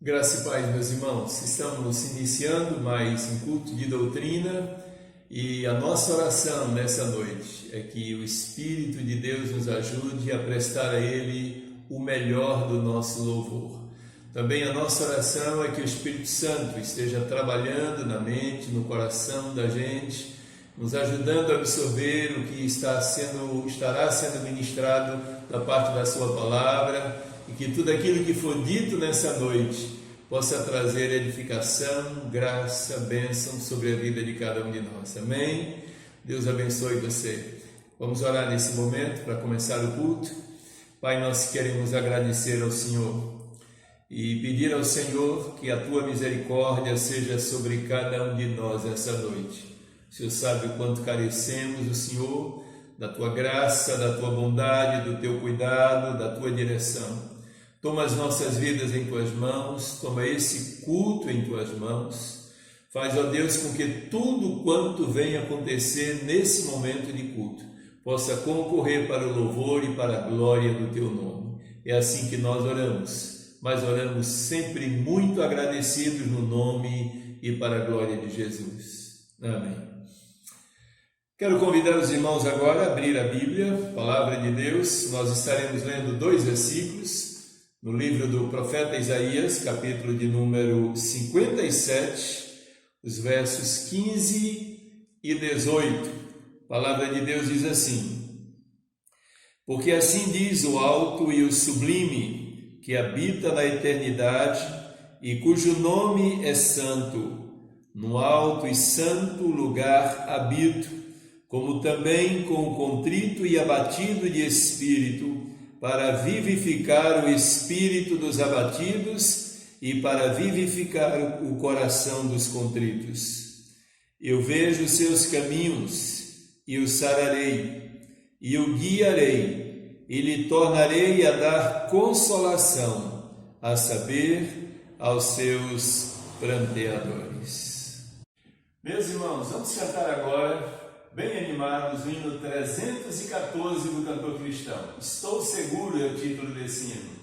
Graça e paz, meus irmãos. Estamos iniciando mais um culto de doutrina e a nossa oração nessa noite é que o Espírito de Deus nos ajude a prestar a Ele o melhor do nosso louvor. Também a nossa oração é que o Espírito Santo esteja trabalhando na mente, no coração da gente, nos ajudando a absorver o que estará sendo ministrado da parte da Sua Palavra, e que tudo aquilo que for dito nessa noite possa trazer edificação, graça, bênção sobre a vida de cada um de nós. Amém? Deus abençoe você. Vamos orar nesse momento para começar o culto. Pai, nós queremos agradecer ao Senhor e pedir ao Senhor que a Tua misericórdia seja sobre cada um de nós essa noite. O Senhor sabe o quanto carecemos do Senhor, da Tua graça, da Tua bondade, do Teu cuidado, da Tua direção. Toma as nossas vidas em Tuas mãos, toma esse culto em Tuas mãos. Faz, ó Deus, com que tudo quanto venha acontecer nesse momento de culto possa concorrer para o louvor e para a glória do Teu nome. É assim que nós oramos, mas oramos sempre muito agradecidos no nome e para a glória de Jesus. Amém. Quero convidar os irmãos agora a abrir a Bíblia, Palavra de Deus. Nós estaremos lendo 2 versículos no livro do profeta Isaías, capítulo de número 57, os versos 15 e 18. A palavra de Deus diz assim: porque assim diz o alto e o sublime, que habita na eternidade e cujo nome é santo, no alto e santo lugar habito, como também com o contrito e abatido de espírito, para vivificar o espírito dos abatidos e para vivificar o coração dos contritos. Eu vejo os seus caminhos e o sararei, e o guiarei, e lhe tornarei a dar consolação, a saber, aos seus pranteadores. Meus irmãos, vamos cantar agora, bem animados, o hino 314 do cantor cristão. Estou seguro é o título desse hino.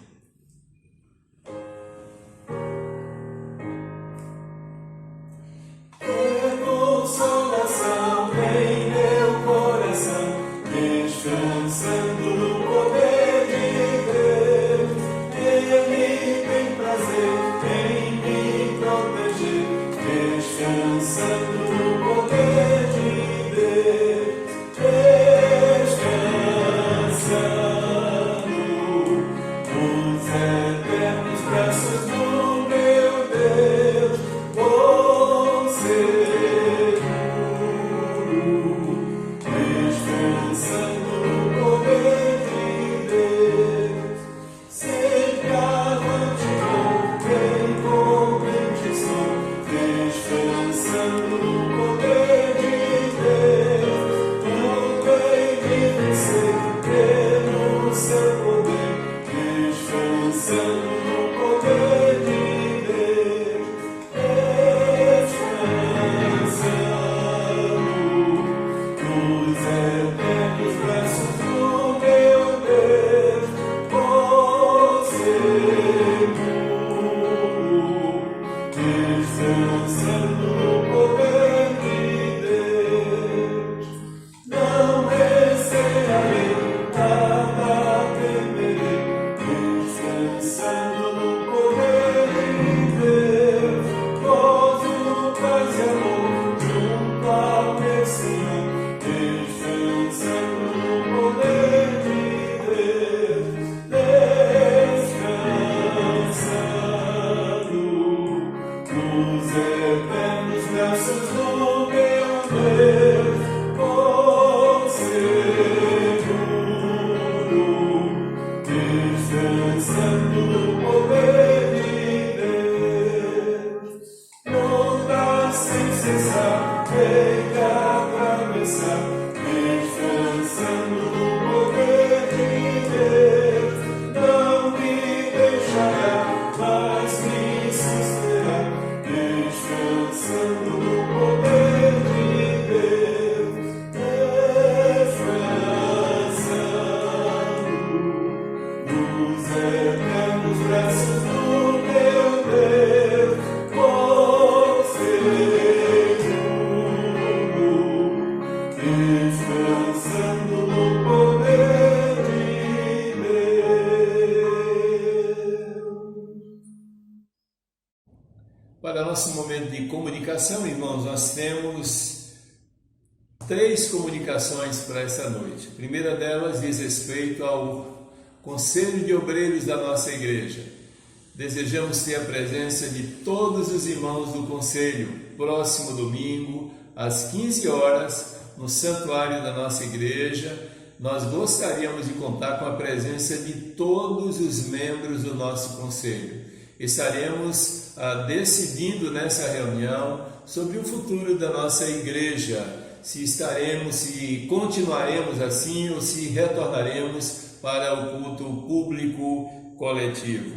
Consolação em meu coração, descansando no poder de Deus. Ele tem prazer em me proteger, descansando no poder de Deus. Descansando no Para nosso momento de comunicação, irmãos, nós temos 3 comunicações para essa noite. A primeira delas diz respeito ao Conselho de Obreiros da nossa igreja. Desejamos ter a presença de todos os irmãos do Conselho, próximo domingo, às 15 horas, no santuário da nossa igreja. Nós gostaríamos de contar com a presença de todos os membros do nosso Conselho. Estaremos decidindo nessa reunião sobre o futuro da nossa igreja, se continuaremos assim ou se retornaremos para o culto público coletivo.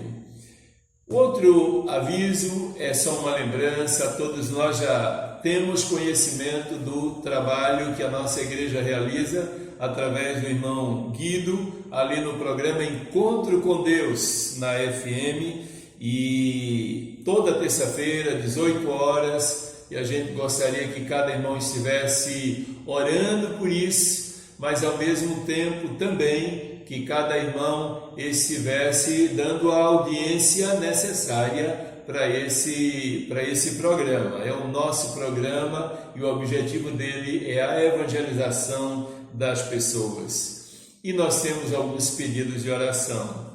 Outro aviso é só uma lembrança, todos nós já temos conhecimento do trabalho que a nossa igreja realiza através do irmão Guido, ali no programa Encontro com Deus, na FM, e toda terça-feira, 18 horas, e a gente gostaria que cada irmão estivesse orando por isso, mas ao mesmo tempo também que cada irmão estivesse dando a audiência necessária para esse programa. É o nosso programa e o objetivo dele é a evangelização das pessoas. E nós temos alguns pedidos de oração.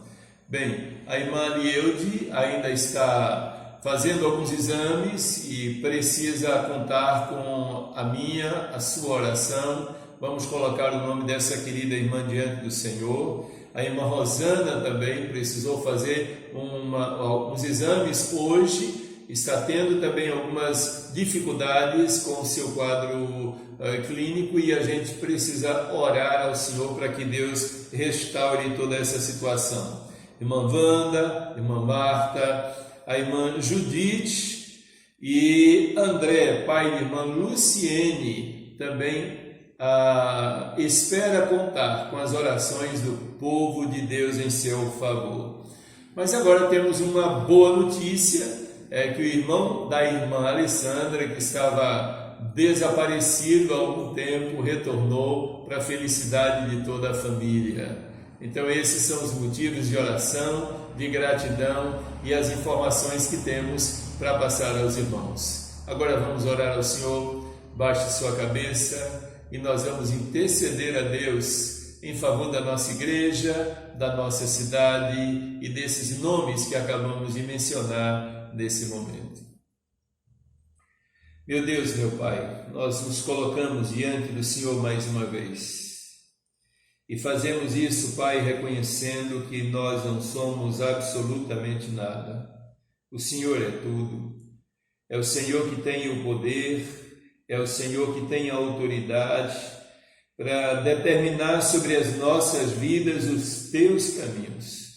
Bem, a irmã Lielde ainda está fazendo alguns exames e precisa contar com a sua oração. Vamos colocar o nome dessa querida irmã diante do Senhor. A irmã Rosana também precisou fazer uns exames hoje, está tendo também algumas dificuldades com o seu quadro clínico e a gente precisa orar ao Senhor para que Deus restaure toda essa situação. Irmã Wanda, irmã Marta, a irmã Judite e André, pai da irmã Luciene, também espera contar com as orações do povo de Deus em seu favor. Mas agora temos uma boa notícia, que o irmão da irmã Alessandra, que estava desaparecido há algum tempo, retornou para a felicidade de toda a família. Então esses são os motivos de oração, de gratidão e as informações que temos para passar aos irmãos. Agora vamos orar ao Senhor, baixe sua cabeça e nós vamos interceder a Deus em favor da nossa igreja, da nossa cidade e desses nomes que acabamos de mencionar nesse momento. Meu Deus, meu Pai, nós nos colocamos diante do Senhor mais uma vez e fazemos isso, Pai, reconhecendo que nós não somos absolutamente nada. O Senhor é tudo. É o Senhor que tem o poder, é o Senhor que tem a autoridade para determinar sobre as nossas vidas os teus caminhos.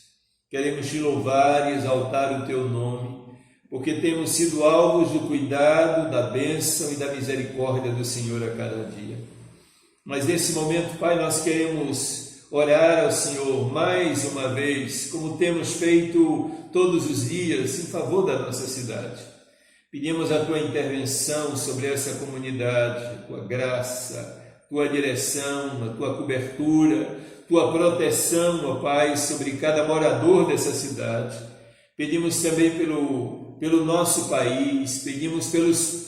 Queremos te louvar e exaltar o teu nome, porque temos sido alvos do cuidado, da bênção e da misericórdia do Senhor a cada dia. Mas nesse momento, Pai, nós queremos orar ao Senhor mais uma vez, como temos feito todos os dias, em favor da nossa cidade. Pedimos a Tua intervenção sobre essa comunidade, a Tua graça, Tua direção, a Tua cobertura, Tua proteção, ó Pai, sobre cada morador dessa cidade. Pedimos também pelo nosso país, pedimos pelas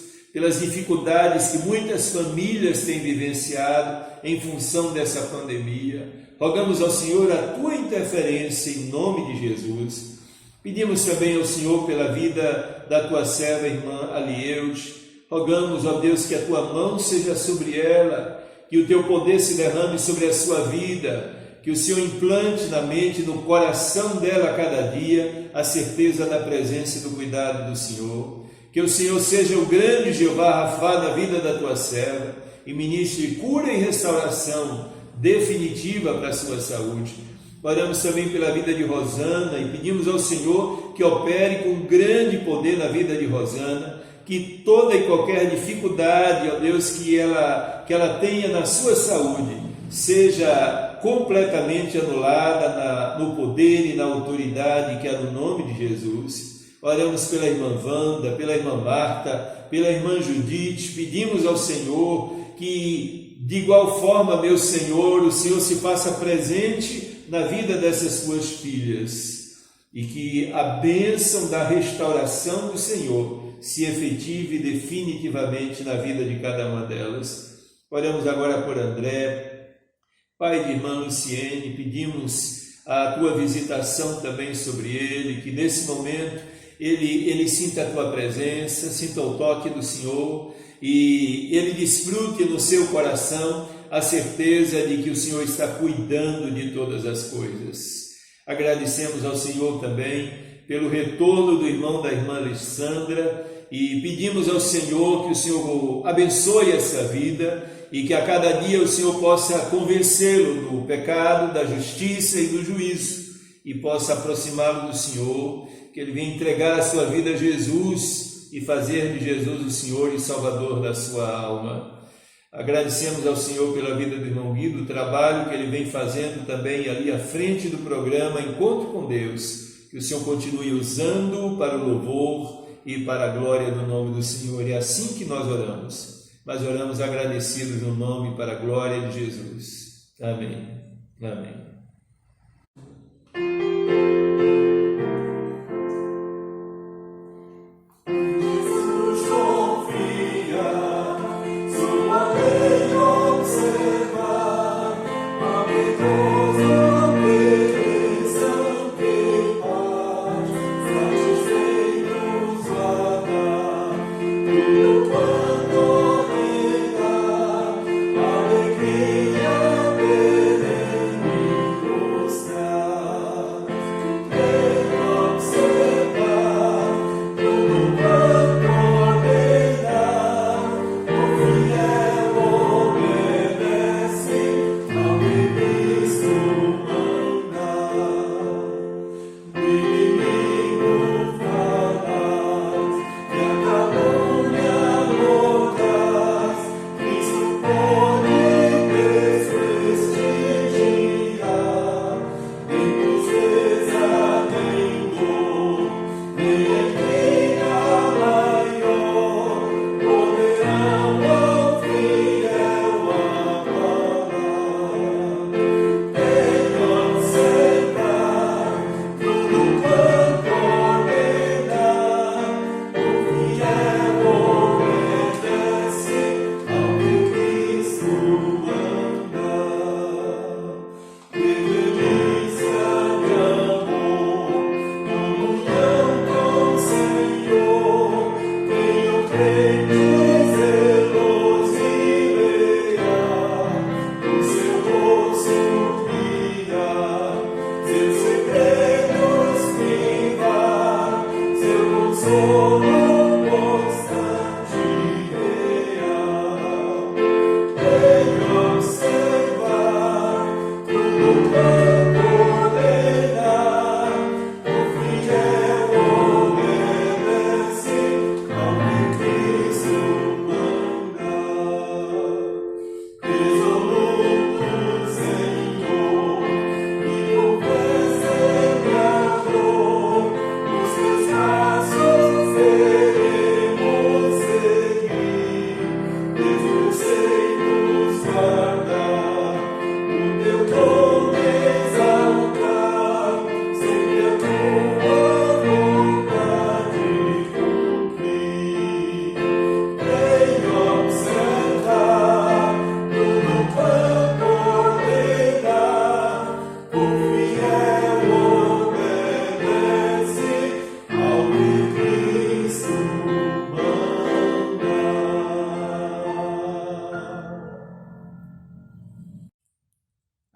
dificuldades que muitas famílias têm vivenciado em função dessa pandemia. Rogamos ao Senhor a Tua interferência em nome de Jesus. Pedimos também ao Senhor pela vida da Tua serva, irmã Alieude. Rogamos, ó Deus, que a Tua mão seja sobre ela, que o Teu poder se derrame sobre a sua vida, que o Senhor implante na mente, no coração dela a cada dia, a certeza da presença e do cuidado do Senhor. Que o Senhor seja o grande Jeová Rafá na vida da Tua serva e ministre cura e restauração definitiva para a sua saúde. Oramos também pela vida de Rosana e pedimos ao Senhor que opere com grande poder na vida de Rosana, que toda e qualquer dificuldade, ó Deus, que ela tenha na sua saúde, seja completamente anulada no poder e na autoridade que é no nome de Jesus. Oramos pela irmã Wanda, pela irmã Marta, pela irmã Judite, pedimos ao Senhor que, de igual forma, meu Senhor, o Senhor se faça presente na vida dessas tuas filhas e que a bênção da restauração do Senhor se efetive definitivamente na vida de cada uma delas. Oramos agora por André, pai de irmã Luciene, pedimos a tua visitação também sobre ele, que nesse momento ele sinta a tua presença, sinta o toque do Senhor e ele desfrute no seu coração a certeza de que o Senhor está cuidando de todas as coisas. Agradecemos ao Senhor também pelo retorno do irmão da irmã Alessandra e pedimos ao Senhor que o Senhor abençoe essa vida e que a cada dia o Senhor possa convencê-lo do pecado, da justiça e do juízo e possa aproximá-lo do Senhor, que ele venha entregar a sua vida a Jesus e fazer de Jesus o Senhor e Salvador da sua alma. Agradecemos ao Senhor pela vida do irmão Guido, o trabalho que ele vem fazendo também ali à frente do programa Encontro com Deus, que o Senhor continue usando para o louvor e para a glória do nome do Senhor. E é assim que nós oramos, mas oramos agradecidos no nome para a glória de Jesus. Amém. Amém.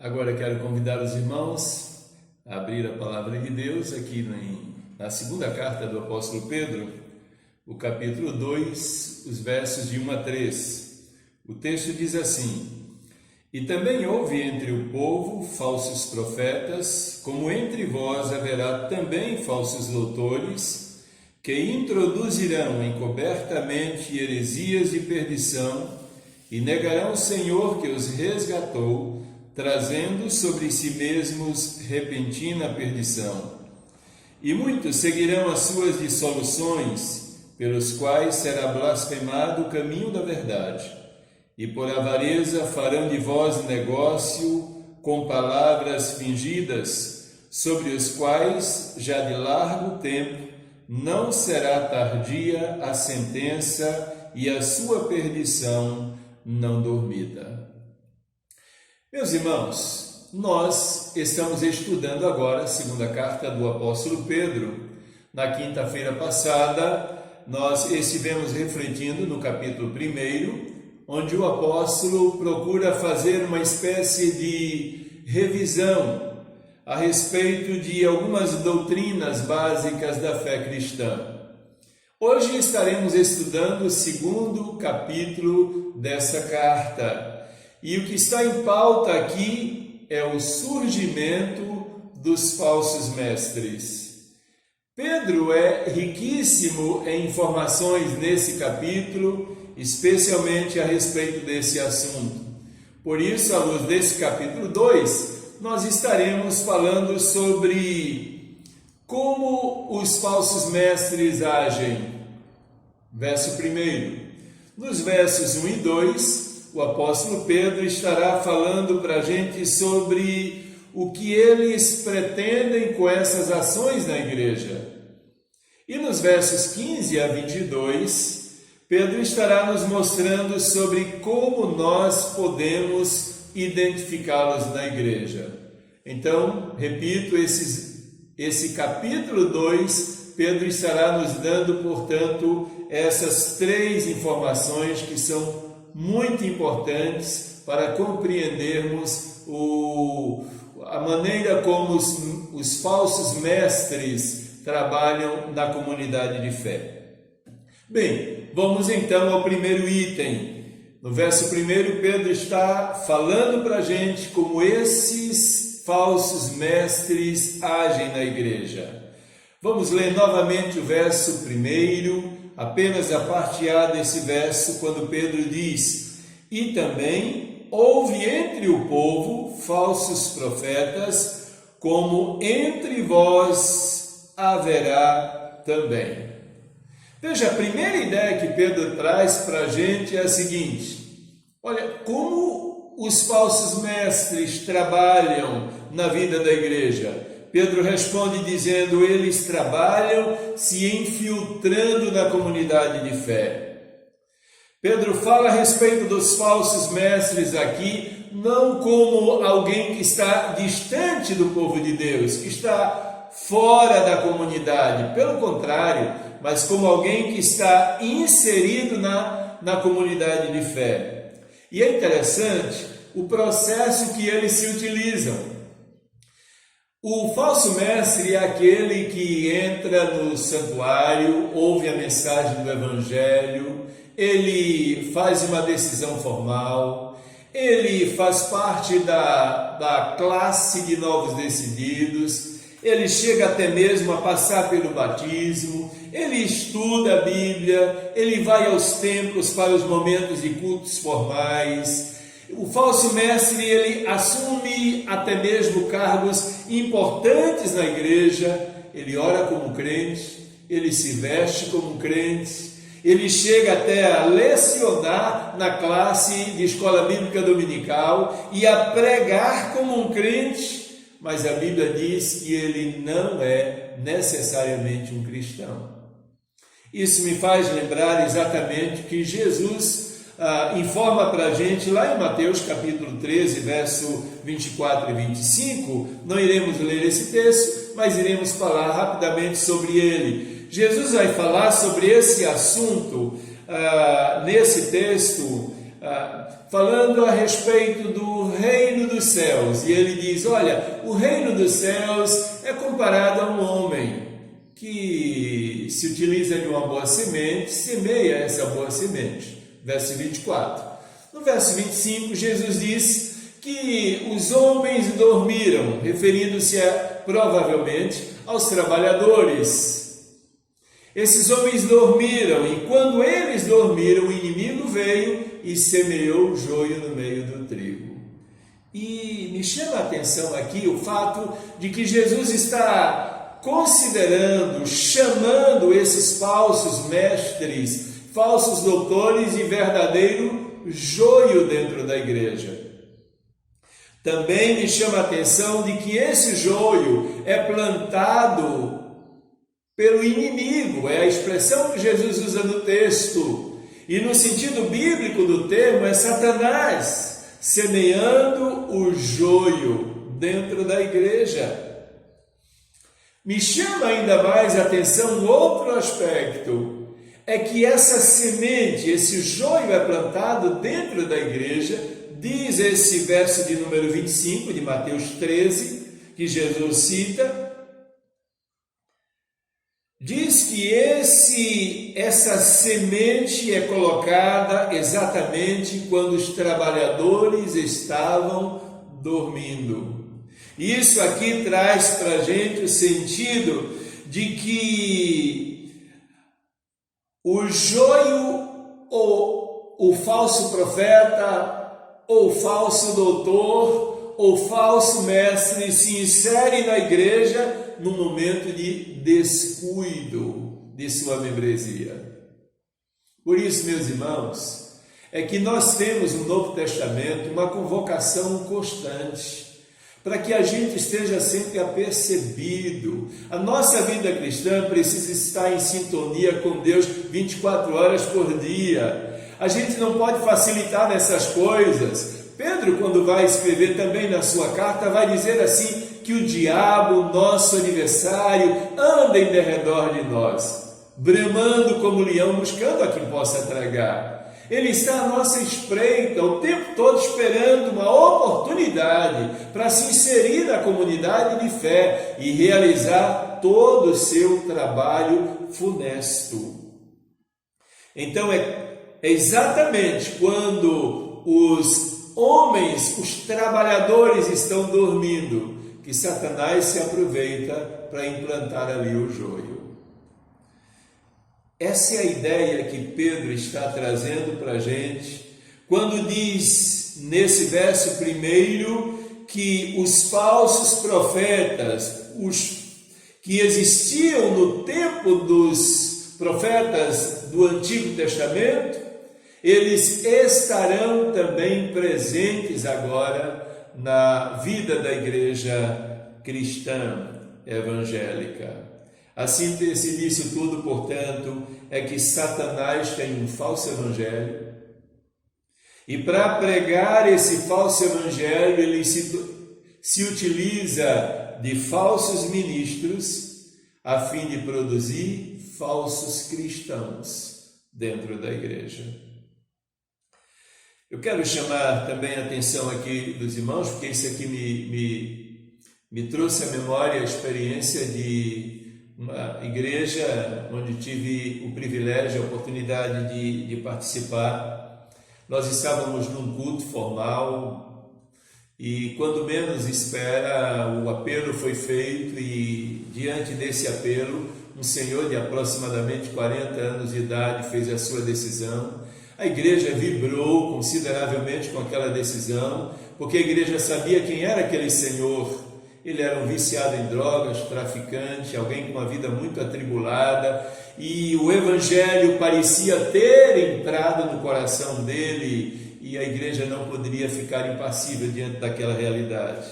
Agora quero convidar os irmãos a abrir a palavra de Deus aqui na segunda carta do apóstolo Pedro, o capítulo 2, os versos de 1 a 3. O texto diz assim: E também houve entre o povo falsos profetas, como entre vós haverá também falsos doutores, que introduzirão encobertamente heresias de perdição e negarão o Senhor que os resgatou, trazendo sobre si mesmos repentina perdição. E muitos seguirão as suas dissoluções, pelos quais será blasfemado o caminho da verdade. E por avareza farão de vós negócio com palavras fingidas, sobre os quais já de largo tempo não será tardia a sentença e a sua perdição não dormida. Meus irmãos, nós estamos estudando agora a segunda carta do apóstolo Pedro. Na quinta-feira passada, nós estivemos refletindo no capítulo 1, onde o apóstolo procura fazer uma espécie de revisão a respeito de algumas doutrinas básicas da fé cristã. Hoje estaremos estudando o segundo capítulo dessa carta. E o que está em pauta aqui é o surgimento dos falsos mestres. Pedro é riquíssimo em informações nesse capítulo, especialmente a respeito desse assunto. Por isso, à luz desse capítulo 2, nós estaremos falando sobre como os falsos mestres agem. Verso 1. Nos versos 1 e 2, o apóstolo Pedro estará falando para a gente sobre o que eles pretendem com essas ações na igreja. E nos versos 15 a 22, Pedro estará nos mostrando sobre como nós podemos identificá-los na igreja. Então, repito, esse capítulo 2, Pedro estará nos dando, portanto, essas 3 informações que são muito importantes para compreendermos a maneira como os falsos mestres trabalham na comunidade de fé. Bem, vamos então ao primeiro item. No verso 1, Pedro está falando para a gente como esses falsos mestres agem na igreja. Vamos ler novamente o verso 1, apenas a parte A desse verso, quando Pedro diz: E também houve entre o povo falsos profetas, como entre vós haverá também. Veja, a primeira ideia que Pedro traz para a gente é a seguinte: olha, como os falsos mestres trabalham na vida da igreja? Pedro responde dizendo: eles trabalham se infiltrando na comunidade de fé. Pedro fala a respeito dos falsos mestres aqui, não como alguém que está distante do povo de Deus, que está fora da comunidade, pelo contrário, mas como alguém que está inserido na comunidade de fé. E é interessante o processo que eles se utilizam. O falso mestre é aquele que entra no santuário, ouve a mensagem do Evangelho, ele faz uma decisão formal, ele faz parte da classe de novos decididos, ele chega até mesmo a passar pelo batismo, ele estuda a Bíblia, ele vai aos templos para os momentos de cultos formais. O falso mestre, ele assume até mesmo cargos importantes na igreja, ele ora como crente, ele se veste como crente, ele chega até a lecionar na classe de escola bíblica dominical e a pregar como um crente, mas a Bíblia diz que ele não é necessariamente um cristão. Isso me faz lembrar exatamente que Jesus informa para a gente lá em Mateus capítulo 13, verso 24 e 25, não iremos ler esse texto, mas iremos falar rapidamente sobre ele. Jesus vai falar sobre esse assunto nesse texto, falando a respeito do reino dos céus, e ele diz: olha, o reino dos céus é comparado a um homem que se utiliza de uma boa semente, semeia essa boa semente. Verso 24. No verso 25, Jesus diz que os homens dormiram, referindo-se provavelmente aos trabalhadores. Esses homens dormiram, e quando eles dormiram, o inimigo veio e semeou o joio no meio do trigo. E me chama a atenção aqui o fato de que Jesus está considerando, chamando esses falsos mestres, falsos doutores de verdadeiro joio dentro da igreja. Também me chama a atenção de que esse joio é plantado pelo inimigo, é a expressão que Jesus usa no texto. E no sentido bíblico do termo, é Satanás semeando o joio dentro da igreja. Me chama ainda mais a atenção um outro aspecto, é que essa semente, esse joio é plantado dentro da igreja, diz esse verso de número 25 de Mateus 13, que Jesus cita, diz que essa semente é colocada exatamente quando os trabalhadores estavam dormindo. Isso aqui traz para a gente o sentido de que o joio, ou o falso profeta, ou o falso doutor, ou o falso mestre se insere na igreja num momento de descuido de sua membresia. Por isso, meus irmãos, é que nós temos no Novo Testamento uma convocação constante, para que a gente esteja sempre apercebido. A nossa vida cristã precisa estar em sintonia com Deus 24 horas por dia. A gente não pode facilitar nessas coisas. Pedro, quando vai escrever também na sua carta, vai dizer assim, que o diabo, nosso adversário, anda em derredor de nós, bramando como leão, buscando a quem possa tragar. Ele está à nossa espreita, o tempo todo esperando uma oportunidade para se inserir na comunidade de fé e realizar todo o seu trabalho funesto. Então é exatamente quando os homens, os trabalhadores estão dormindo, que Satanás se aproveita para implantar ali o joio. Essa é a ideia que Pedro está trazendo para a gente, quando diz nesse verso primeiro que os falsos profetas, os que existiam no tempo dos profetas do Antigo Testamento, eles estarão também presentes agora na vida da igreja cristã evangélica. A síntese disso tudo, portanto, é que Satanás tem um falso evangelho e para pregar esse falso evangelho ele se utiliza de falsos ministros a fim de produzir falsos cristãos dentro da igreja. Eu quero chamar também a atenção aqui dos irmãos, porque isso aqui me trouxe à memória a experiência de uma igreja onde tive o privilégio, a oportunidade de participar. Nós estávamos num culto formal e quando menos espera o apelo foi feito e diante desse apelo um senhor de aproximadamente 40 anos de idade fez a sua decisão. A igreja vibrou consideravelmente com aquela decisão, porque a igreja sabia quem era aquele senhor. Ele era um viciado em drogas, traficante, alguém com uma vida muito atribulada, e o evangelho parecia ter entrado no coração dele, e a igreja não poderia ficar impassível diante daquela realidade.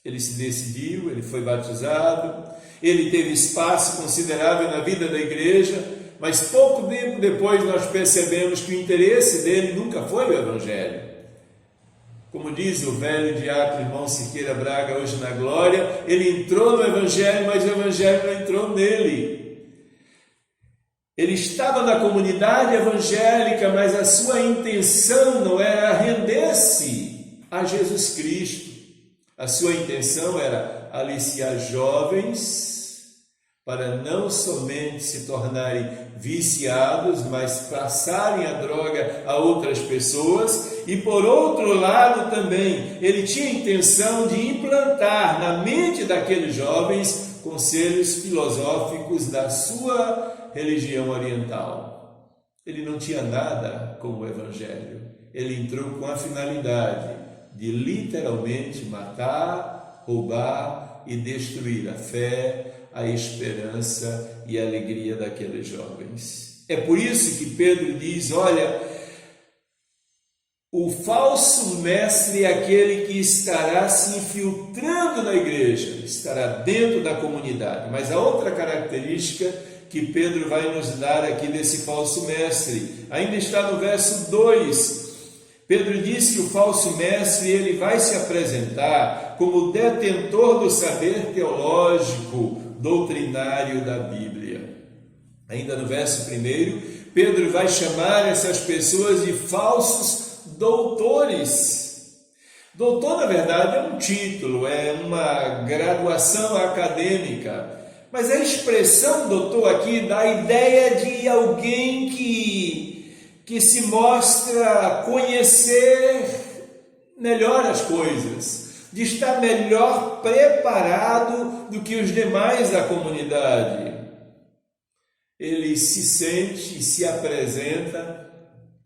Ele se decidiu, ele foi batizado, ele teve espaço considerável na vida da igreja, mas pouco tempo depois nós percebemos que o interesse dele nunca foi o evangelho. Como diz o velho diácono irmão Siqueira Braga hoje na glória, ele entrou no evangelho, mas o evangelho não entrou nele. Ele estava na comunidade evangélica, mas a sua intenção não era render-se a Jesus Cristo. A sua intenção era aliciar jovens para não somente se tornarem viciados, mas passarem a droga a outras pessoas. E por outro lado também, ele tinha a intenção de implantar na mente daqueles jovens conselhos filosóficos da sua religião oriental. Ele não tinha nada com o evangelho. Ele entrou com a finalidade de literalmente matar, roubar e destruir a fé, a esperança e a alegria daqueles jovens. É por isso que Pedro diz, olha, o falso mestre é aquele que estará se infiltrando na igreja, estará dentro da comunidade. Mas a outra característica que Pedro vai nos dar aqui desse falso mestre, ainda está no verso 2. Pedro diz que o falso mestre ele vai se apresentar como detentor do saber teológico, doutrinário da Bíblia. Ainda no verso 1, Pedro vai chamar essas pessoas de falsos doutores. Doutor, na verdade, é um título, é uma graduação acadêmica, mas a expressão doutor aqui dá a ideia de alguém que se mostra conhecer melhor as coisas, de estar melhor preparado do que os demais da comunidade. Ele se sente e se apresenta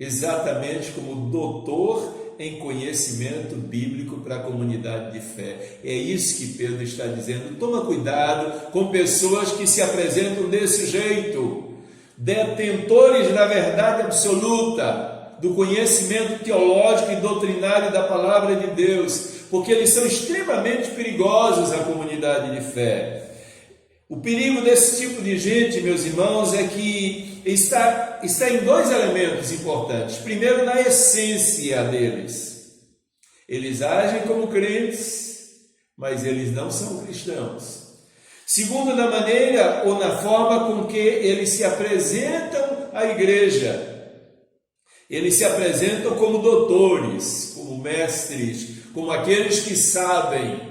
exatamente como doutor em conhecimento bíblico para a comunidade de fé. É isso que Pedro está dizendo. Toma cuidado com pessoas que se apresentam desse jeito, detentores da verdade absoluta, do conhecimento teológico e doutrinário da palavra de Deus, porque eles são extremamente perigosos à comunidade de fé. O perigo desse tipo de gente, meus irmãos, é que está em dois elementos importantes. Primeiro, na essência deles. Eles agem como crentes, mas eles não são cristãos. Segundo, na maneira ou na forma com que eles se apresentam à igreja. Eles se apresentam como doutores, como mestres, como aqueles que sabem.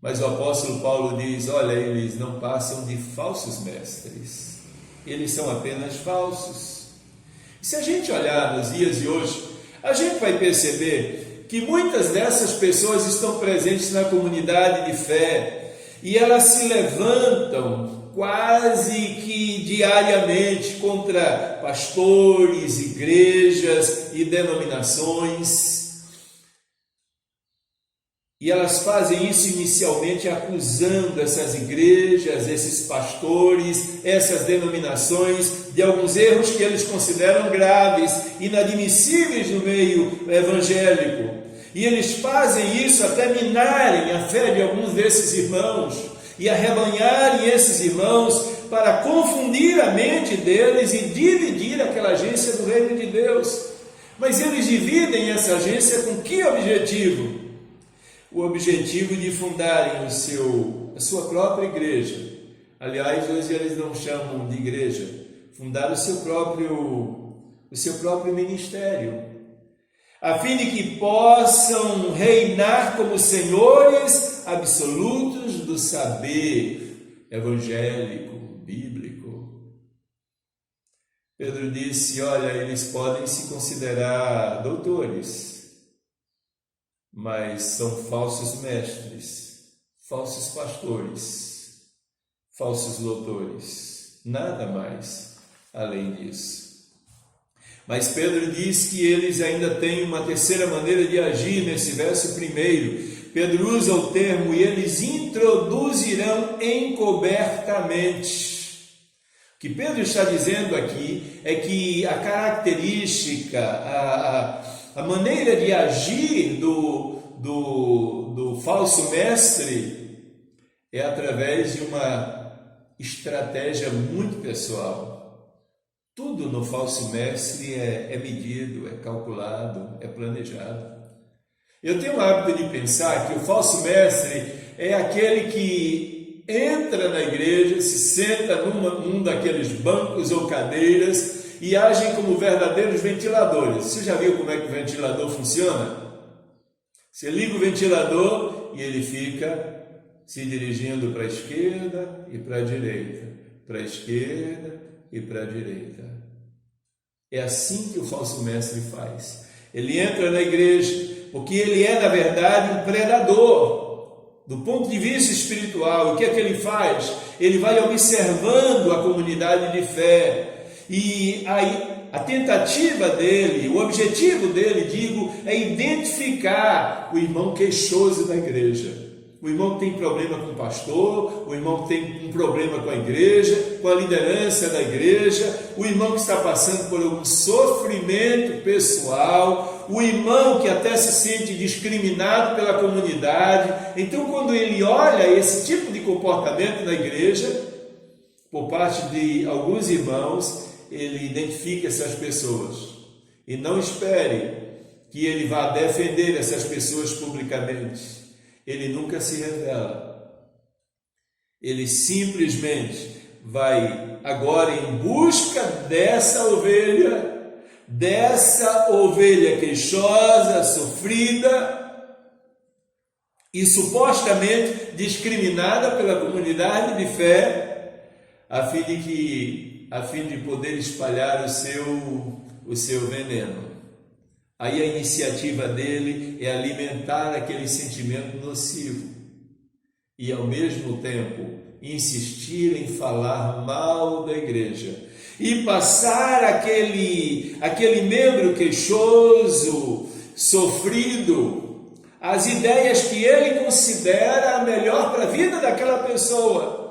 Mas o apóstolo Paulo diz, olha, eles não passam de falsos mestres. Eles são apenas falsos. E se a gente olhar nos dias de hoje, a gente vai perceber que muitas dessas pessoas estão presentes na comunidade de fé e elas se levantam quase que diariamente contra pastores, igrejas e denominações. E elas fazem isso inicialmente acusando essas igrejas, esses pastores, essas denominações de alguns erros que eles consideram graves, inadmissíveis no meio evangélico. E eles fazem isso até minarem a fé de alguns desses irmãos e arrebanharem esses irmãos para confundir a mente deles e dividir aquela agência do reino de Deus. Mas eles dividem essa agência com que objetivo? O objetivo de fundarem a sua própria igreja. Aliás, hoje eles não chamam de igreja, fundar o seu próprio ministério, a fim de que possam reinar como senhores absolutos do saber evangélico, bíblico. Pedro disse, olha, eles podem se considerar doutores, mas são falsos mestres, falsos pastores, falsos doutores, nada mais além disso. Mas Pedro diz que eles ainda têm uma terceira maneira de agir nesse verso 1. Pedro usa o termo, e eles introduzirão encobertamente. O que Pedro está dizendo aqui é que a característica, a maneira de agir do falso mestre é através de uma estratégia muito pessoal. Tudo no falso mestre é medido, é calculado, é planejado. Eu tenho o hábito de pensar que o falso mestre é aquele que entra na igreja, se senta num daqueles bancos ou cadeiras e agem como verdadeiros ventiladores. Você já viu como é que o ventilador funciona? Você liga o ventilador e ele fica se dirigindo para a esquerda e para a direita, para a esquerda e para a direita. É assim que o falso mestre faz. Ele entra na igreja porque ele é, na verdade, um predador do ponto de vista espiritual. O que é que ele faz? Ele vai observando a comunidade de fé. E aí, a tentativa dele, o objetivo dele, é identificar o irmão queixoso da igreja. O irmão que tem problema com o pastor, o irmão que tem um problema com a igreja, com a liderança da igreja, o irmão que está passando por algum sofrimento pessoal, o irmão que até se sente discriminado pela comunidade. Então, quando ele olha esse tipo de comportamento na igreja, por parte de alguns irmãos, ele identifica essas pessoas. E não espere que ele vá defender essas pessoas publicamente. Ele nunca se revela. Ele simplesmente vai agora em busca dessa ovelha queixosa, sofrida e supostamente discriminada pela comunidade de fé, a fim de poder espalhar o seu veneno. Aí a iniciativa dele é alimentar aquele sentimento nocivo e, ao mesmo tempo, insistir em falar mal da igreja e passar aquele membro queixoso, sofrido, as ideias que ele considera a melhor para a vida daquela pessoa.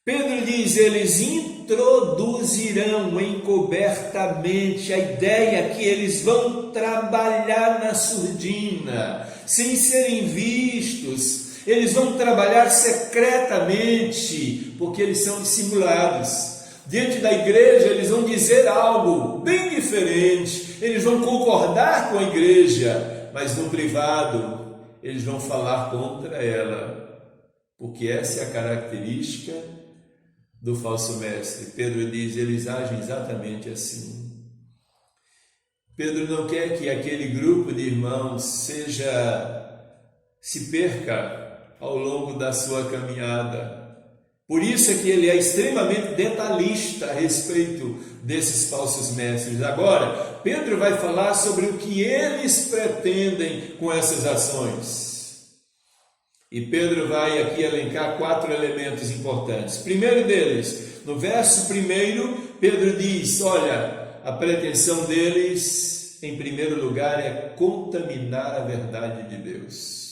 Pedro diz, eles introduzirão encobertamente a ideia que eles vão trabalhar na surdina, sem serem vistos. Eles vão trabalhar secretamente, porque eles são dissimulados. Diante da igreja, eles vão dizer algo bem diferente. Eles vão concordar com a igreja, mas no privado, eles vão falar contra ela, porque essa é a característica do falso mestre. Pedro diz, eles agem exatamente assim. Pedro não quer que aquele grupo de irmãos se perca ao longo da sua caminhada. Por isso é que ele é extremamente detalhista a respeito desses falsos mestres. Agora, Pedro vai falar sobre o que eles pretendem com essas ações. E Pedro vai aqui elencar 4 elementos importantes. Primeiro deles, no verso 1, Pedro diz, olha, a pretensão deles, em primeiro lugar, é contaminar a verdade de Deus.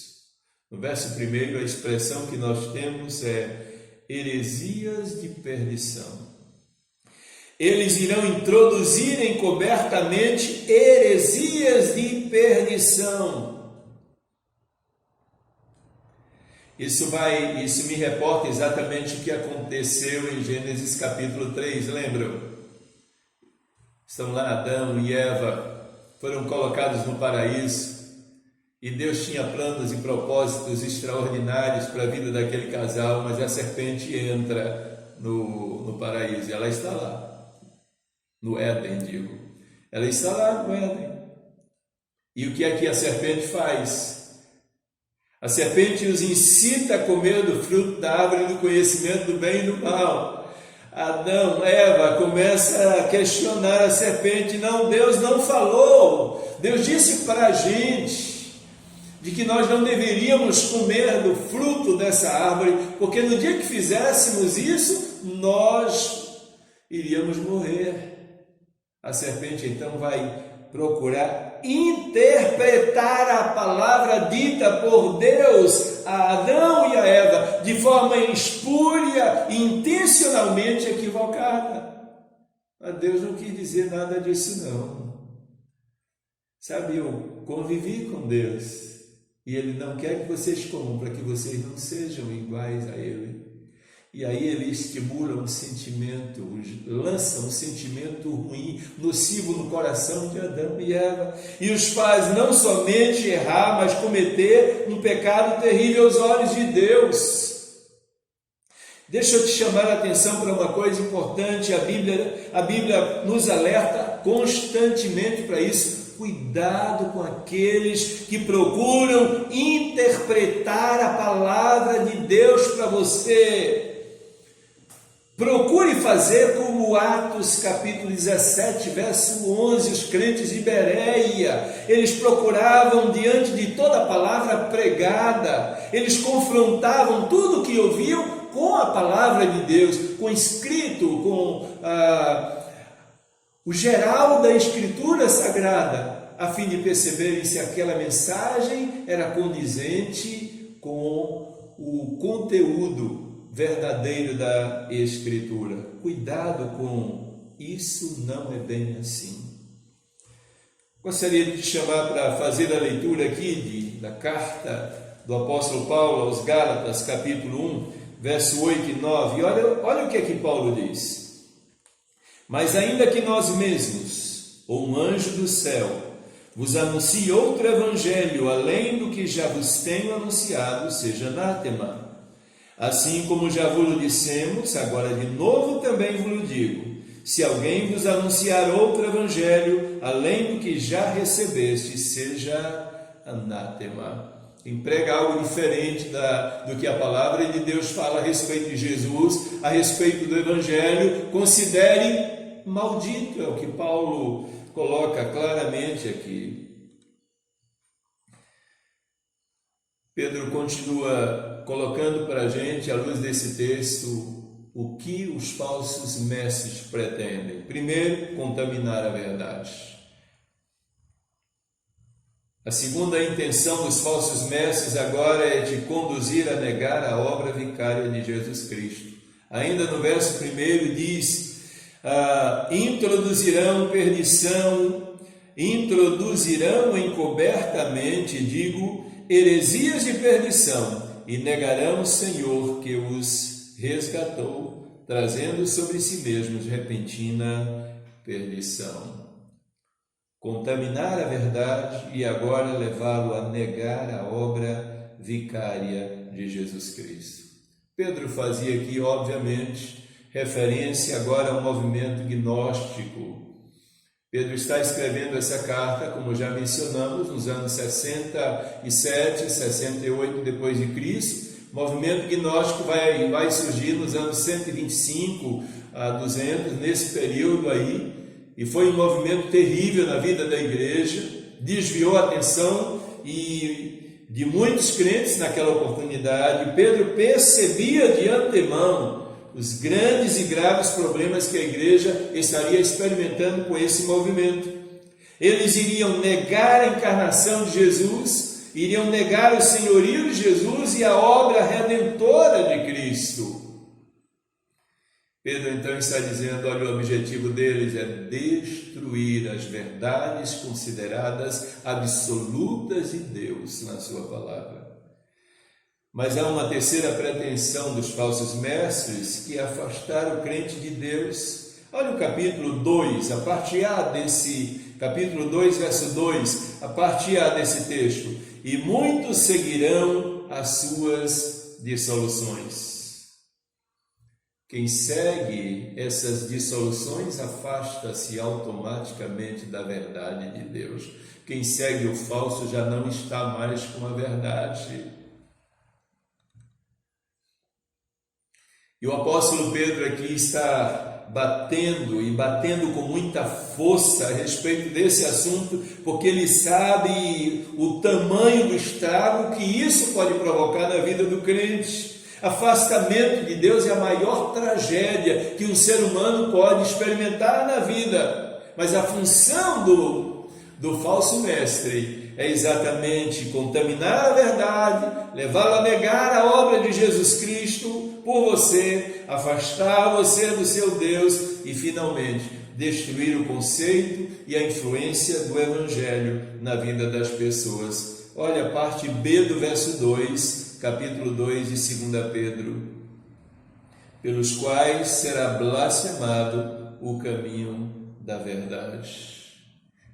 No verso 1, a expressão que nós temos é heresias de perdição. Eles irão introduzir encobertamente heresias de perdição. Isso me reporta exatamente o que aconteceu em Gênesis capítulo 3, lembram? Estão lá Adão e Eva, foram colocados no paraíso, e Deus tinha planos e propósitos extraordinários para a vida daquele casal, mas a serpente entra no paraíso, ela está lá, no Éden, digo. Ela está lá no Éden. E o que é que a serpente faz? A serpente os incita a comer do fruto da árvore do conhecimento do bem e do mal. Adão, Eva, começa a questionar a serpente. Não, Deus não falou. Deus disse para a gente de que nós não deveríamos comer do fruto dessa árvore, porque no dia que fizéssemos isso, nós iríamos morrer. A serpente então vai procurar interpretar a palavra dita por Deus a Adão e a Eva de forma espúria e intencionalmente equivocada. Mas Deus não quis dizer nada disso não. Sabe, eu convivi com Deus e Ele não quer que vocês comam para que vocês não sejam iguais a Ele. E aí ele estimula um sentimento, lança um sentimento ruim, nocivo no coração de Adão e Eva, e os faz não somente errar, mas cometer um pecado terrível aos olhos de Deus. Deixa eu te chamar a atenção para uma coisa importante, a Bíblia nos alerta constantemente para isso. Cuidado com aqueles que procuram interpretar a palavra de Deus para você. Procure fazer como Atos capítulo 17, verso 11, os crentes de Bereia. Eles procuravam diante de toda a palavra pregada, eles confrontavam tudo o que ouviam com a palavra de Deus, com o escrito, com o geral da Escritura Sagrada, a fim de perceberem se aquela mensagem era condizente com o conteúdo verdadeiro da Escritura. Cuidado com isso, não é bem assim. Gostaria de te chamar para fazer a leitura aqui da carta do apóstolo Paulo aos Gálatas, capítulo 1, verso 8 e 9. E olha o que é que Paulo diz. Mas ainda que nós mesmos, ou um anjo do céu, vos anuncie outro evangelho, além do que já vos tenho anunciado, seja anátema. Assim como já vos dissemos, agora de novo também vos digo, se alguém vos anunciar outro evangelho, além do que já recebeste, seja anátema. Emprega algo diferente do que a palavra de Deus fala a respeito de Jesus, a respeito do evangelho. Considere maldito, é o que Paulo coloca claramente aqui. Pedro continua colocando para a gente, à luz desse texto, o que os falsos mestres pretendem. Primeiro, contaminar a verdade. A segunda intenção dos falsos mestres agora é de conduzir a negar a obra vicária de Jesus Cristo. Ainda no verso 1 diz, introduzirão perdição, introduzirão encobertamente, heresias de perdição, e negarão o Senhor que os resgatou, trazendo sobre si mesmos repentina perdição. Contaminar a verdade e agora levá-lo a negar a obra vicária de Jesus Cristo. Pedro fazia aqui, obviamente, referência agora ao movimento gnóstico. Pedro está escrevendo essa carta, como já mencionamos, nos anos 67, 68 depois de Cristo. O movimento gnóstico vai surgir nos anos 125 a 200, nesse período aí, e foi um movimento terrível na vida da igreja, desviou a atenção de muitos crentes naquela oportunidade. Pedro percebia de antemão os grandes e graves problemas que a igreja estaria experimentando com esse movimento. Eles iriam negar a encarnação de Jesus, iriam negar o senhorio de Jesus e a obra redentora de Cristo. Pedro então está dizendo, olha, o objetivo deles é destruir as verdades consideradas absolutas de Deus na sua palavra. Mas há uma terceira pretensão dos falsos mestres, que é afastar o crente de Deus. Olha o capítulo 2, a parte A desse, capítulo 2, verso 2, a parte A desse texto. E muitos seguirão as suas dissoluções. Quem segue essas dissoluções afasta-se automaticamente da verdade de Deus. Quem segue o falso já não está mais com a verdade. E o apóstolo Pedro aqui está batendo com muita força a respeito desse assunto, porque ele sabe o tamanho do estrago que isso pode provocar na vida do crente. Afastamento de Deus é a maior tragédia que um ser humano pode experimentar na vida. Mas a função do falso mestre é exatamente contaminar a verdade, levá-lo a negar a obra de Jesus Cristo por você, afastar você do seu Deus e, finalmente, destruir o conceito e a influência do Evangelho na vida das pessoas. Olha a parte B do verso 2, capítulo 2 de 2 Pedro. Pelos quais será blasfemado o caminho da verdade.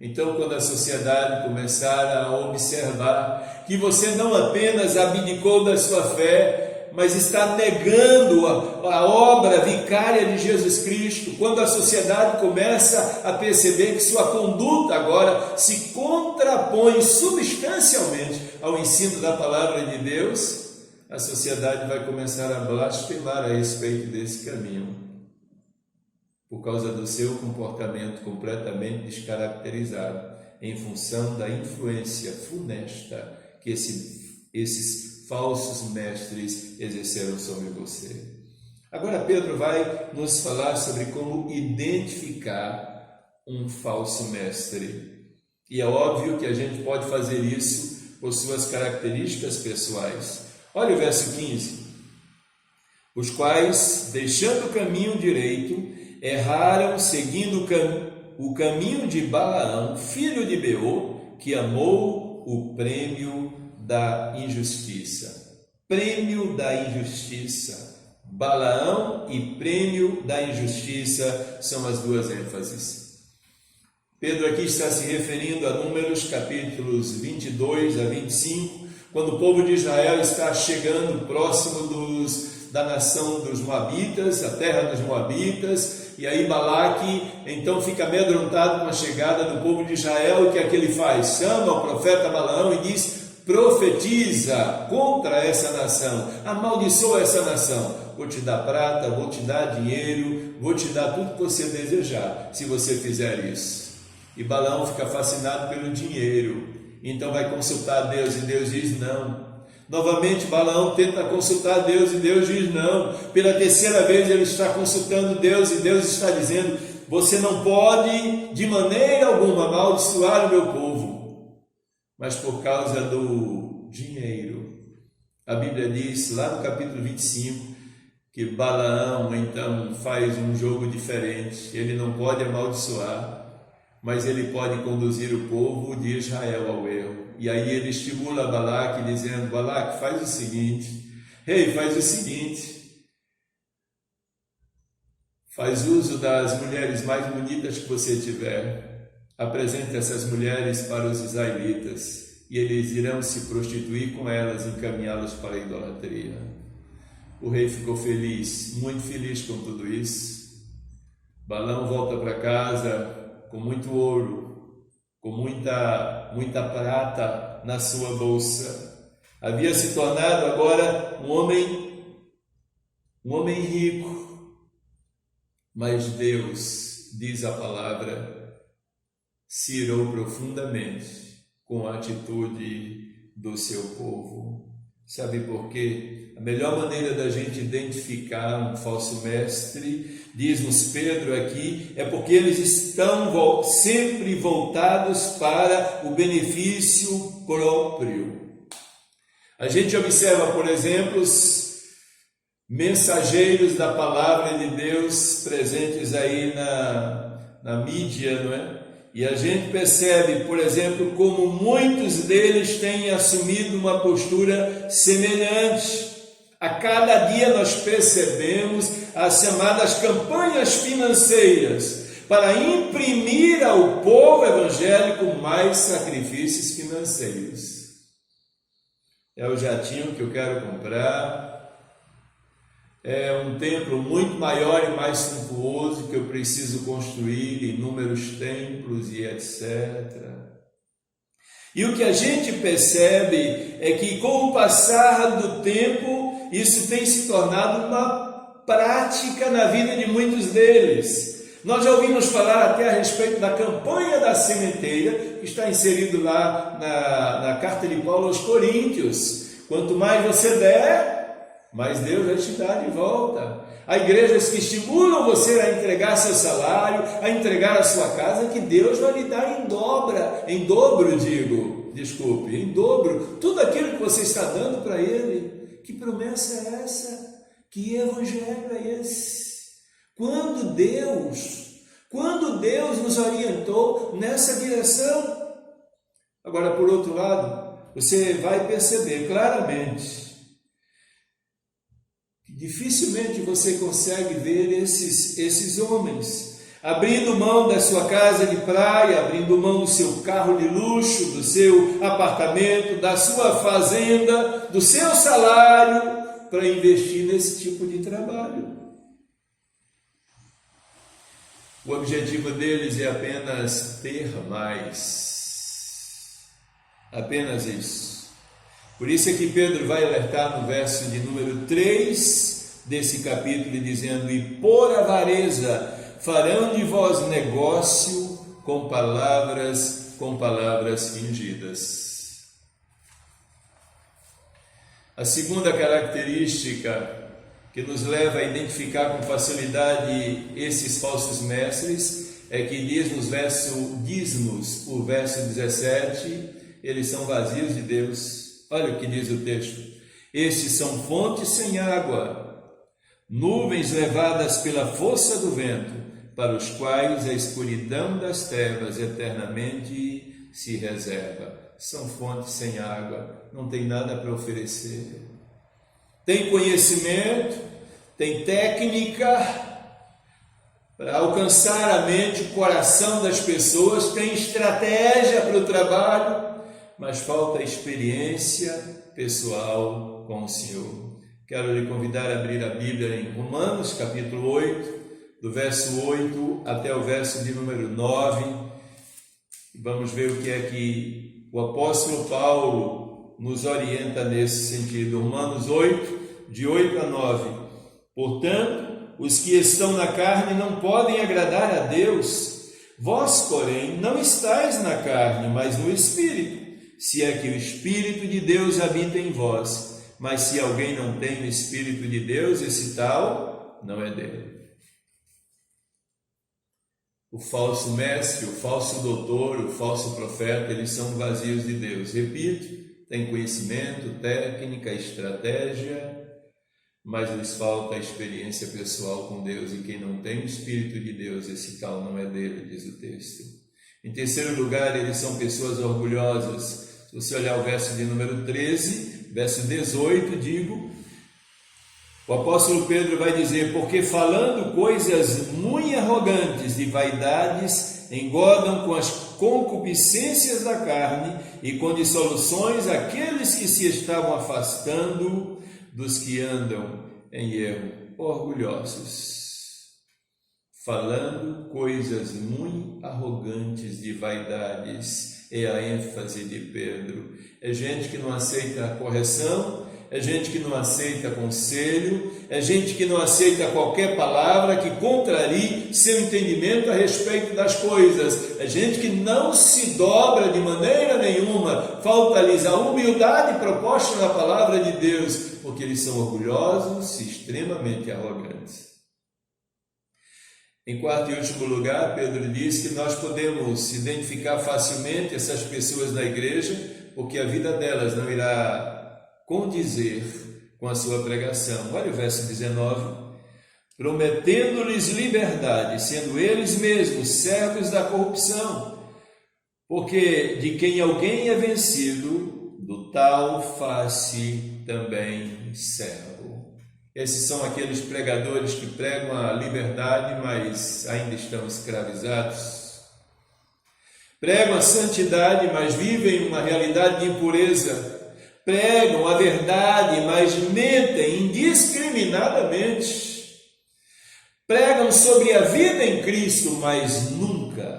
Então, quando a sociedade começar a observar que você não apenas abdicou da sua fé, mas está negando a obra vicária de Jesus Cristo, quando a sociedade começa a perceber que sua conduta agora se contrapõe substancialmente ao ensino da palavra de Deus, a sociedade vai começar a blasfemar a respeito desse caminho, por causa do seu comportamento completamente descaracterizado, em função da influência funesta que esses falsos mestres exerceram sobre você. Agora Pedro vai nos falar sobre como identificar um falso mestre. E é óbvio que a gente pode fazer isso por suas características pessoais. Olha o verso 15. Os quais, deixando o caminho direito, erraram seguindo o caminho de Balaão, filho de Beor, que amou o prêmio da injustiça. Prêmio da injustiça. Balaão e prêmio da injustiça são as duas ênfases. Pedro aqui está se referindo a Números capítulos 22 a 25, quando o povo de Israel está chegando próximo da nação dos Moabitas, a terra dos Moabitas, e aí Balaque então fica amedrontado com a chegada do povo de Israel. O que é que ele faz? Chama o profeta Balaão e diz: profetiza contra essa nação, amaldiçoa essa nação, vou te dar prata, vou te dar dinheiro, vou te dar tudo que você desejar, se você fizer isso. E Balaão fica fascinado pelo dinheiro, então vai consultar Deus e Deus diz não. Novamente Balaão tenta consultar Deus e Deus diz não. Pela terceira vez ele está consultando Deus e Deus está dizendo: você não pode de maneira alguma amaldiçoar o meu povo, mas por causa do dinheiro. A Bíblia diz lá no capítulo 25 que Balaão então faz um jogo diferente. Ele não pode amaldiçoar, mas ele pode conduzir o povo de Israel ao erro. E aí ele estimula Balaque dizendo: Balaque, faz o seguinte, faz o seguinte, faz uso das mulheres mais bonitas que você tiver, apresente essas mulheres para os israelitas, e eles irão se prostituir com elas, encaminhá-las para a idolatria. O rei ficou feliz, muito feliz com tudo isso. Balaão volta para casa com muito ouro, com muita prata na sua bolsa. Havia se tornado agora um homem rico. Mas Deus, diz a palavra, se irou profundamente com a atitude do seu povo. Sabe por quê? A melhor maneira da gente identificar um falso mestre, diz-nos Pedro aqui, é porque eles estão sempre voltados para o benefício próprio. A gente observa, por exemplo, os mensageiros da palavra de Deus presentes aí na mídia, não é? E a gente percebe, por exemplo, como muitos deles têm assumido uma postura semelhante. A cada dia nós percebemos as chamadas campanhas financeiras para imprimir ao povo evangélico mais sacrifícios financeiros. É o jatinho que eu quero comprar, é um templo muito maior e mais suntuoso que eu preciso construir, inúmeros templos e etc. E o que a gente percebe é que com o passar do tempo, isso tem se tornado uma prática na vida de muitos deles. Nós já ouvimos falar até a respeito da campanha da sementeira, que está inserido lá na carta de Paulo aos Coríntios. Quanto mais você der, mais Deus vai te dar de volta. Há igrejas que estimulam você a entregar seu salário, a entregar a sua casa, que Deus vai lhe dar em dobro, em dobro, tudo aquilo que você está dando para Ele. Que promessa é essa? Que evangelho é esse? Quando Deus nos orientou nessa direção? Agora, por outro lado, você vai perceber claramente que dificilmente você consegue ver esses homens abrindo mão da sua casa de praia, abrindo mão do seu carro de luxo, do seu apartamento, da sua fazenda, do seu salário, para investir nesse tipo de trabalho. O objetivo deles é apenas ter mais. Apenas isso. Por isso é que Pedro vai alertar no verso de número 3 desse capítulo, dizendo: e por avareza farão de vós negócio com palavras fingidas. A segunda característica que nos leva a identificar com facilidade esses falsos mestres é que diz-nos o verso 17, eles são vazios de Deus. Olha o que diz o texto: estes são fontes sem água, nuvens levadas pela força do vento, para os quais a escuridão das trevas eternamente se reserva. São fontes sem água, não tem nada para oferecer. Tem conhecimento, tem técnica para alcançar a mente, o coração das pessoas, tem estratégia para o trabalho, mas falta experiência pessoal com o Senhor. Quero lhe convidar a abrir a Bíblia em Romanos, capítulo 8, do verso 8 até o verso de número 9. Vamos ver o que é que o apóstolo Paulo nos orienta nesse sentido. Romanos 8, de 8 a 9. Portanto, os que estão na carne não podem agradar a Deus. Vós, porém, não estáis na carne, mas no Espírito, se é que o Espírito de Deus habita em vós. Mas se alguém não tem o Espírito de Deus, esse tal não é dele. O falso mestre, o falso doutor, o falso profeta, eles são vazios de Deus. Repito, tem conhecimento, técnica, estratégia, mas lhes falta a experiência pessoal com Deus, e quem não tem o Espírito de Deus, esse tal não é dele, diz o texto. Em terceiro lugar, eles são pessoas orgulhosas. Se você olhar o verso de número 13, verso 18, digo, o apóstolo Pedro vai dizer, porque falando coisas muito arrogantes de vaidades, engodam com as concupiscências da carne e com dissoluções aqueles que se estavam afastando dos que andam em erro, orgulhosos, falando coisas muito arrogantes de vaidades, é a ênfase de Pedro. É gente que não aceita a correção, é gente que não aceita conselho, é gente que não aceita qualquer palavra que contrarie seu entendimento a respeito das coisas, é gente que não se dobra de maneira nenhuma, falta-lhes a humildade proposta na palavra de Deus, porque eles são orgulhosos e extremamente arrogantes. Em quarto e último lugar, Pedro diz que nós podemos identificar facilmente essas pessoas na igreja, porque a vida delas não irá condizer com a sua pregação. Olha o verso 19. Prometendo-lhes liberdade, sendo eles mesmos servos da corrupção, porque de quem alguém é vencido, do tal faz-se também servo. Esses são aqueles pregadores que pregam a liberdade, mas ainda estão escravizados. Pregam a santidade, mas vivem uma realidade de impureza. Pregam a verdade, mas mentem indiscriminadamente. Pregam sobre a vida em Cristo, mas nunca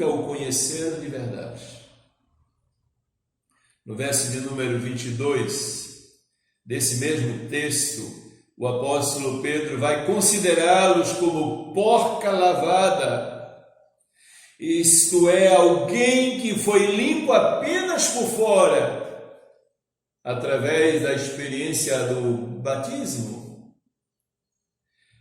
o conheceram de verdade. No verso de número 22, desse mesmo texto, o apóstolo Pedro vai considerá-los como porca lavada, isto é, alguém que foi limpo apenas por fora, através da experiência do batismo,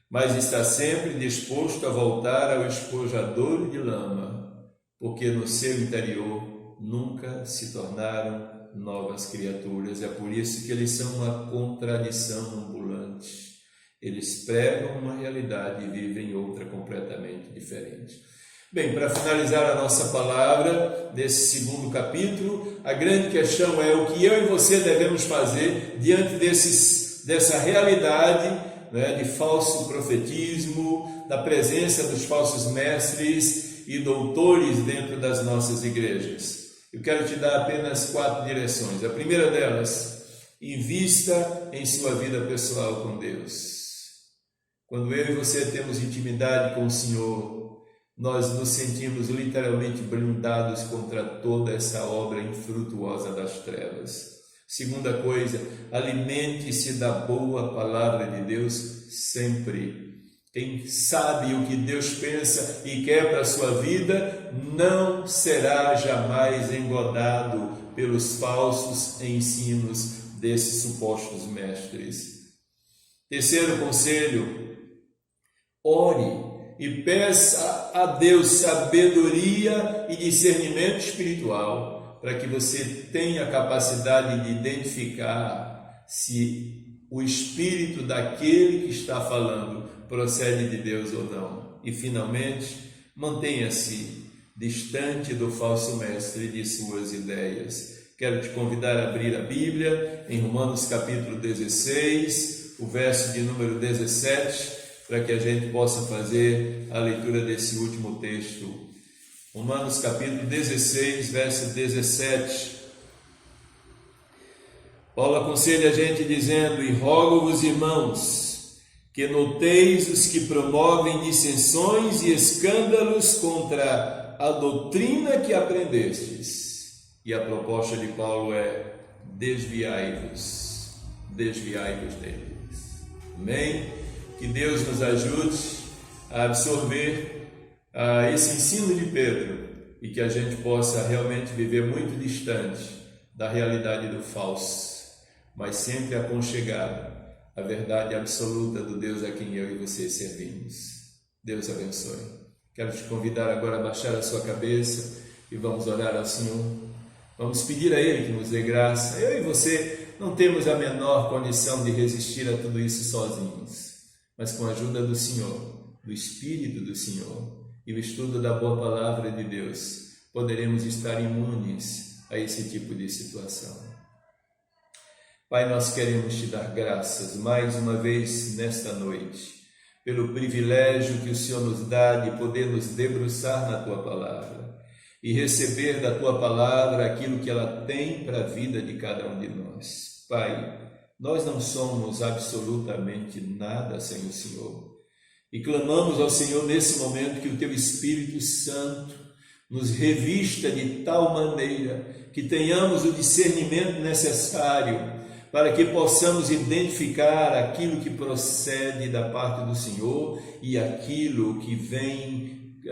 mas está sempre disposto a voltar ao espojadouro de lama, porque no seu interior nunca se tornaram novas criaturas. É por isso que eles são uma contradição ambulante. Eles pregam uma realidade e vivem outra completamente diferente. Bem, para finalizar a nossa palavra desse segundo capítulo, a grande questão é o que eu e você devemos fazer diante dessa realidade, né, de falso profetismo, da presença dos falsos mestres e doutores dentro das nossas igrejas. Eu quero te dar apenas 4 direções. A primeira delas, invista em sua vida pessoal com Deus. Quando eu e você temos intimidade com o Senhor, nós nos sentimos literalmente blindados contra toda essa obra infrutuosa das trevas. Segunda coisa, alimente-se da boa palavra de Deus sempre. Quem sabe o que Deus pensa e quer para a sua vida, não será jamais engodado pelos falsos ensinos desses supostos mestres. Terceiro conselho, ore e peça a Deus sabedoria e discernimento espiritual, para que você tenha a capacidade de identificar se o espírito daquele que está falando procede de Deus ou não. E finalmente, mantenha-se distante do falso mestre e de suas ideias. Quero te convidar a abrir a Bíblia em Romanos capítulo 16, o verso de número 17, para que a gente possa fazer a leitura desse último texto. Romanos capítulo 16, verso 17. Paulo aconselha a gente dizendo: e rogo-vos, irmãos, que noteis os que promovem dissensões e escândalos contra a doutrina que aprendestes. E a proposta de Paulo é: desviai-vos deles. Amém? Que Deus nos ajude a absorver esse ensino de Pedro e que a gente possa realmente viver muito distante da realidade do falso, mas sempre aconchegado à verdade absoluta do Deus a quem eu e você servimos. Deus abençoe. Quero te convidar agora a baixar a sua cabeça e vamos orar ao Senhor. Vamos pedir a Ele que nos dê graça. Eu e você não temos a menor condição de resistir a tudo isso sozinhos, mas com a ajuda do Senhor, do Espírito do Senhor e o estudo da boa palavra de Deus, poderemos estar imunes a esse tipo de situação. Pai, nós queremos te dar graças mais uma vez nesta noite, pelo privilégio que o Senhor nos dá de poder nos debruçar na Tua Palavra e receber da Tua Palavra aquilo que ela tem para a vida de cada um de nós. Pai, nós não somos absolutamente nada sem o Senhor e clamamos ao Senhor nesse momento que o Teu Espírito Santo nos revista de tal maneira que tenhamos o discernimento necessário para que possamos identificar aquilo que procede da parte do Senhor e aquilo que vem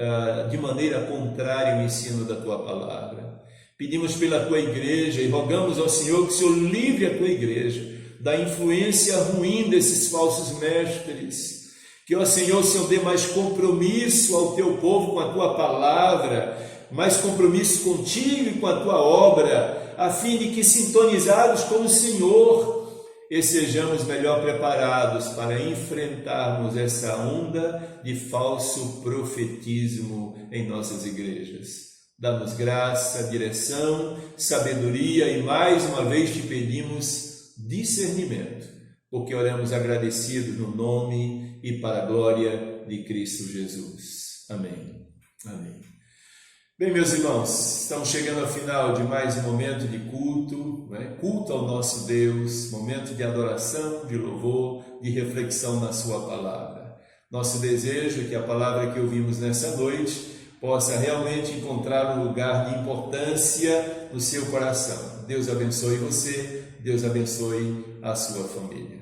de maneira contrária ao ensino da Tua Palavra. Pedimos pela Tua Igreja e rogamos ao Senhor que o Senhor livre a Tua Igreja da influência ruim desses falsos mestres, que, ó Senhor, o Senhor dê mais compromisso ao Teu povo com a Tua Palavra, mais compromisso contigo e com a Tua obra, a fim de que, sintonizados com o Senhor, e sejamos melhor preparados para enfrentarmos essa onda de falso profetismo em nossas igrejas. Dá-nos graça, direção, sabedoria e mais uma vez te pedimos discernimento, porque oramos agradecidos no nome e para a glória de Cristo Jesus. Amém. Amém. Bem, meus irmãos, estamos chegando ao final de mais um momento de culto, culto ao nosso Deus, momento de adoração, de louvor, de reflexão na Sua Palavra. Nosso desejo é que a palavra que ouvimos nessa noite possa realmente encontrar um lugar de importância no seu coração. Deus abençoe você, Deus abençoe a sua família.